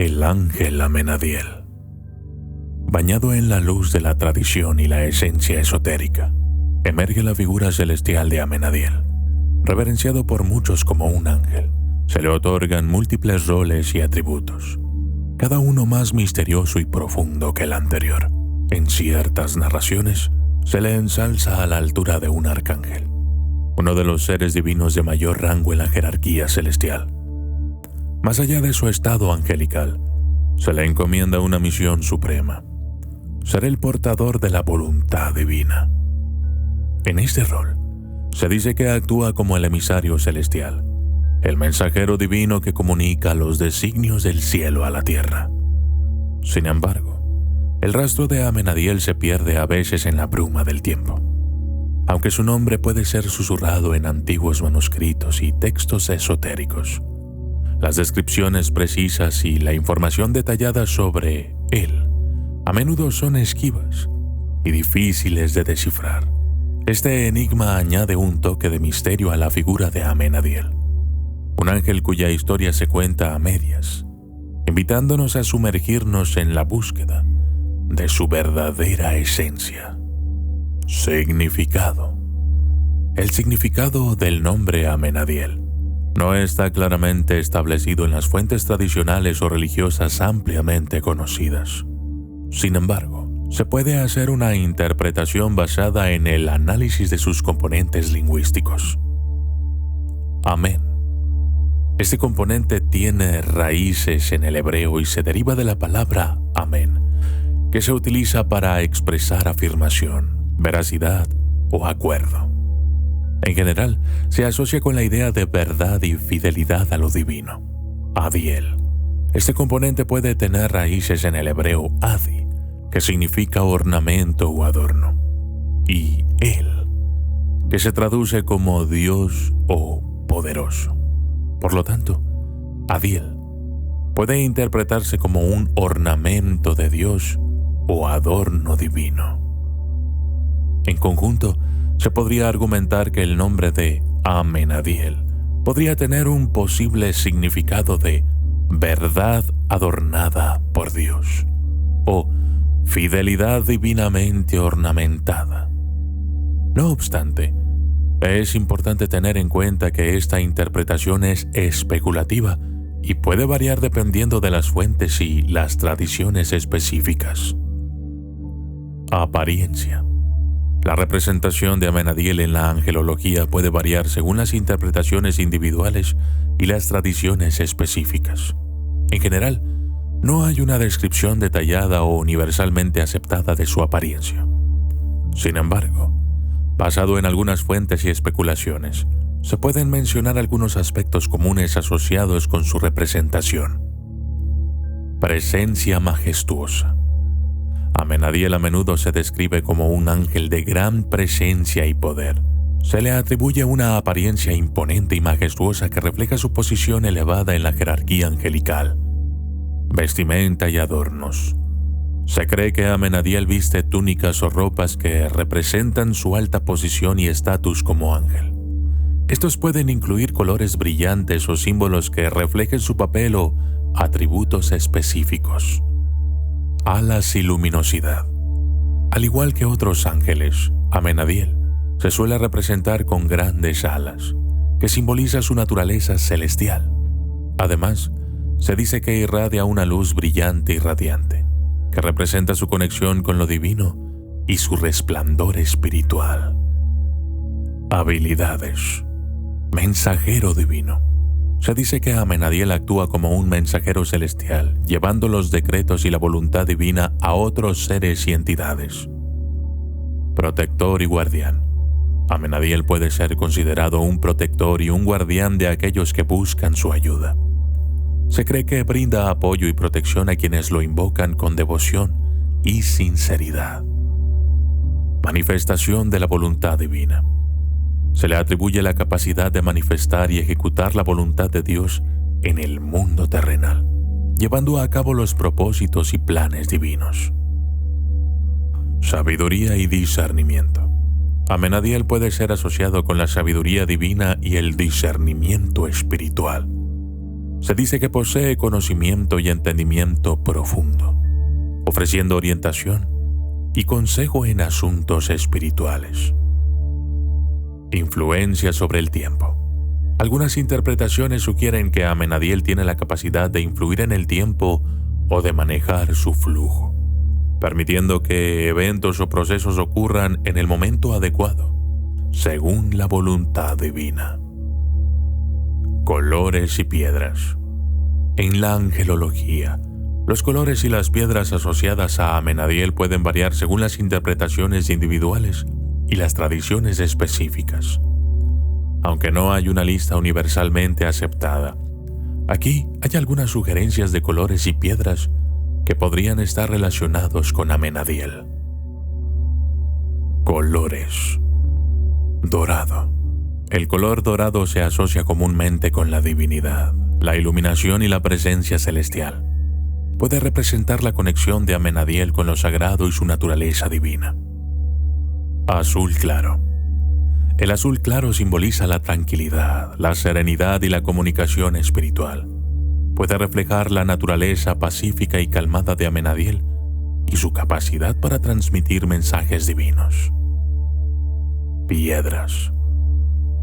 El ángel Amenadiel. Bañado en la luz de la tradición y la esencia esotérica, emerge la figura celestial de Amenadiel. Reverenciado por muchos como un ángel, se le otorgan múltiples roles y atributos, cada uno más misterioso y profundo que el anterior. En ciertas narraciones, se le ensalza a la altura de un arcángel, uno de los seres divinos de mayor rango en la jerarquía celestial. Más allá de su estado angelical, se le encomienda una misión suprema: ser el portador de la voluntad divina. En este rol, se dice que actúa como el emisario celestial, el mensajero divino que comunica los designios del cielo a la tierra. Sin embargo, el rastro de Amenadiel se pierde a veces en la bruma del tiempo. Aunque su nombre puede ser susurrado en antiguos manuscritos y textos esotéricos, las descripciones precisas y la información detallada sobre él a menudo son esquivas y difíciles de descifrar. Este enigma añade un toque de misterio a la figura de Amenadiel, un ángel cuya historia se cuenta a medias, invitándonos a sumergirnos en la búsqueda de su verdadera esencia. Significado. El significado del nombre Amenadiel no está claramente establecido en las fuentes tradicionales o religiosas ampliamente conocidas. Sin embargo, se puede hacer una interpretación basada en el análisis de sus componentes lingüísticos. Amén. Este componente tiene raíces en el hebreo y se deriva de la palabra amén, que se utiliza para expresar afirmación, veracidad o acuerdo. En general, se asocia con la idea de verdad y fidelidad a lo divino. Adiel. Este componente puede tener raíces en el hebreo adi, que significa ornamento o adorno, y el, que se traduce como Dios o poderoso. Por lo tanto, Adiel puede interpretarse como un ornamento de Dios o adorno divino. En conjunto, se podría argumentar que el nombre de Amenadiel podría tener un posible significado de verdad adornada por Dios o fidelidad divinamente ornamentada. No obstante, es importante tener en cuenta que esta interpretación es especulativa y puede variar dependiendo de las fuentes y las tradiciones específicas. Apariencia. La representación de Amenadiel en la angelología puede variar según las interpretaciones individuales y las tradiciones específicas. En general, no hay una descripción detallada o universalmente aceptada de su apariencia. Sin embargo, basado en algunas fuentes y especulaciones, se pueden mencionar algunos aspectos comunes asociados con su representación. Presencia majestuosa. Amenadiel a menudo se describe como un ángel de gran presencia y poder. Se le atribuye una apariencia imponente y majestuosa que refleja su posición elevada en la jerarquía angelical. Vestimenta y adornos. Se cree que Amenadiel viste túnicas o ropas que representan su alta posición y estatus como ángel. Estos pueden incluir colores brillantes o símbolos que reflejen su papel o atributos específicos. Alas y luminosidad. Al igual que otros ángeles, Amenadiel se suele representar con grandes alas, que simboliza su naturaleza celestial. Además, se dice que irradia una luz brillante y radiante, que representa su conexión con lo divino y su resplandor espiritual. Habilidades. Mensajero divino. Se dice que Amenadiel actúa como un mensajero celestial, llevando los decretos y la voluntad divina a otros seres y entidades. Protector y guardián. Amenadiel puede ser considerado un protector y un guardián de aquellos que buscan su ayuda. Se cree que brinda apoyo y protección a quienes lo invocan con devoción y sinceridad. Manifestación de la voluntad divina. Se le atribuye la capacidad de manifestar y ejecutar la voluntad de Dios en el mundo terrenal, llevando a cabo los propósitos y planes divinos. Sabiduría y discernimiento. Amenadiel puede ser asociado con la sabiduría divina y el discernimiento espiritual. Se dice que posee conocimiento y entendimiento profundo, ofreciendo orientación y consejo en asuntos espirituales. Influencia sobre el tiempo. Algunas interpretaciones sugieren que Amenadiel tiene la capacidad de influir en el tiempo o de manejar su flujo, permitiendo que eventos o procesos ocurran en el momento adecuado, según la voluntad divina. Colores y piedras. En la angelología, los colores y las piedras asociadas a Amenadiel pueden variar según las interpretaciones individuales y las tradiciones específicas. Aunque no hay una lista universalmente aceptada, aquí hay algunas sugerencias de colores y piedras que podrían estar relacionados con Amenadiel. Colores. Dorado. El color dorado se asocia comúnmente con la divinidad, la iluminación y la presencia celestial. Puede representar la conexión de Amenadiel con lo sagrado y su naturaleza divina. Azul claro. El azul claro simboliza la tranquilidad, la serenidad y la comunicación espiritual. Puede reflejar la naturaleza pacífica y calmada de Amenadiel y su capacidad para transmitir mensajes divinos. Piedras.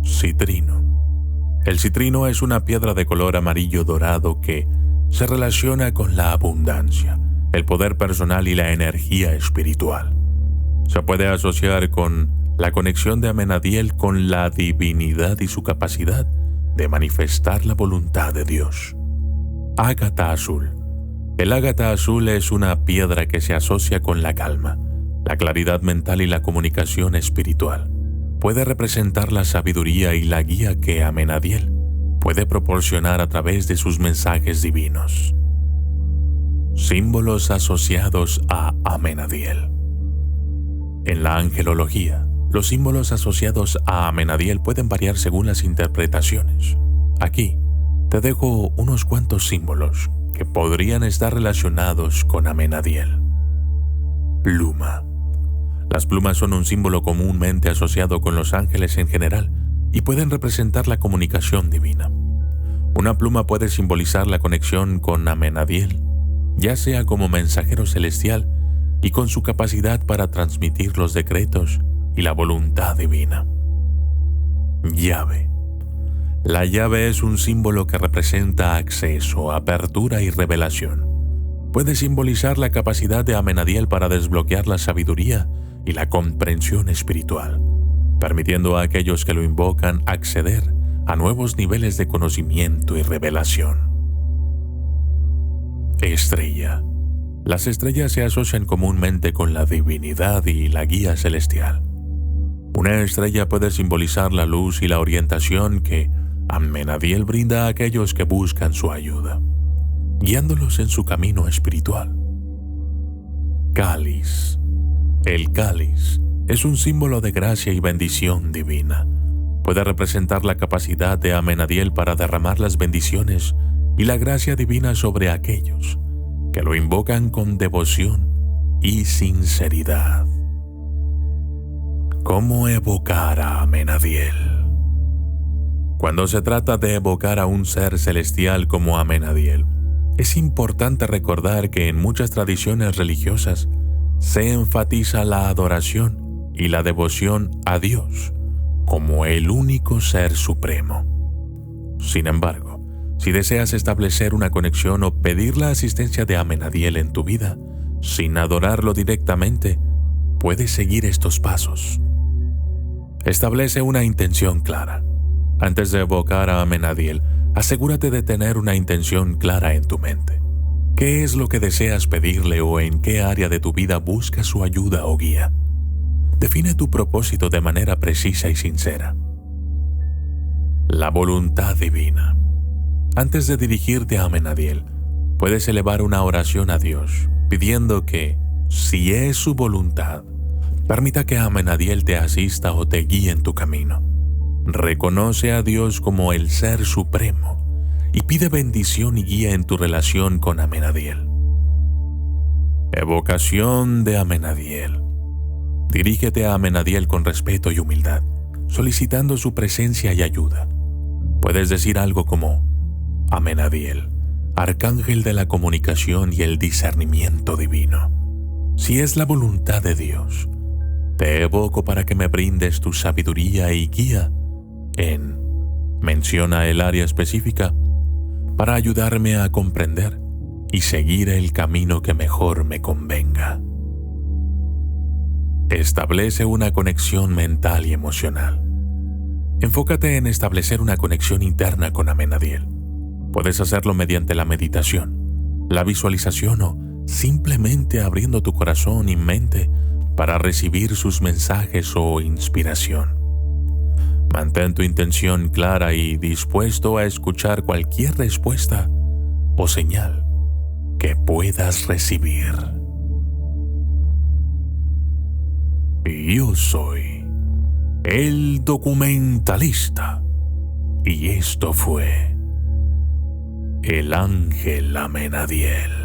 Citrino. El citrino es una piedra de color amarillo dorado que se relaciona con la abundancia, el poder personal y la energía espiritual. Se puede asociar con la conexión de Amenadiel con la divinidad y su capacidad de manifestar la voluntad de Dios. Ágata azul. El ágata azul es una piedra que se asocia con la calma, la claridad mental y la comunicación espiritual. Puede representar la sabiduría y la guía que Amenadiel puede proporcionar a través de sus mensajes divinos. Símbolos asociados a Amenadiel. En la angelología, los símbolos asociados a Amenadiel pueden variar según las interpretaciones. Aquí te dejo unos cuantos símbolos que podrían estar relacionados con Amenadiel. Pluma. Las plumas son un símbolo comúnmente asociado con los ángeles en general y pueden representar la comunicación divina. Una pluma puede simbolizar la conexión con Amenadiel, ya sea como mensajero celestial y con su capacidad para transmitir los decretos y la voluntad divina. Llave. La llave es un símbolo que representa acceso, apertura y revelación. Puede simbolizar la capacidad de Amenadiel para desbloquear la sabiduría y la comprensión espiritual, permitiendo a aquellos que lo invocan acceder a nuevos niveles de conocimiento y revelación. Estrella. Las estrellas se asocian comúnmente con la divinidad y la guía celestial. Una estrella puede simbolizar la luz y la orientación que Amenadiel brinda a aquellos que buscan su ayuda, guiándolos en su camino espiritual. Cáliz. El cáliz es un símbolo de gracia y bendición divina. Puede representar la capacidad de Amenadiel para derramar las bendiciones y la gracia divina sobre aquellos que lo invocan con devoción y sinceridad. ¿Cómo evocar a Amenadiel? Cuando se trata de evocar a un ser celestial como Amenadiel, es importante recordar que en muchas tradiciones religiosas se enfatiza la adoración y la devoción a Dios como el único ser supremo. Sin embargo, si deseas establecer una conexión o pedir la asistencia de Amenadiel en tu vida, sin adorarlo directamente, puedes seguir estos pasos. Establece una intención clara. Antes de evocar a Amenadiel, asegúrate de tener una intención clara en tu mente. ¿Qué es lo que deseas pedirle o en qué área de tu vida buscas su ayuda o guía? Define tu propósito de manera precisa y sincera. La voluntad divina. Antes de dirigirte a Amenadiel, puedes elevar una oración a Dios, pidiendo que, si es su voluntad, permita que Amenadiel te asista o te guíe en tu camino. Reconoce a Dios como el Ser Supremo y pide bendición y guía en tu relación con Amenadiel. Evocación de Amenadiel. Dirígete a Amenadiel con respeto y humildad, solicitando su presencia y ayuda. Puedes decir algo como: Amenadiel, arcángel de la comunicación y el discernimiento divino. Si es la voluntad de Dios, te evoco para que me brindes tu sabiduría y guía menciona el área específica, para ayudarme a comprender y seguir el camino que mejor me convenga. Establece una conexión mental y emocional. Enfócate en establecer una conexión interna con Amenadiel. Puedes hacerlo mediante la meditación, la visualización o simplemente abriendo tu corazón y mente para recibir sus mensajes o inspiración. Mantén tu intención clara y dispuesto a escuchar cualquier respuesta o señal que puedas recibir. Yo soy el documentalista y esto fue el Ángel Amenadiel.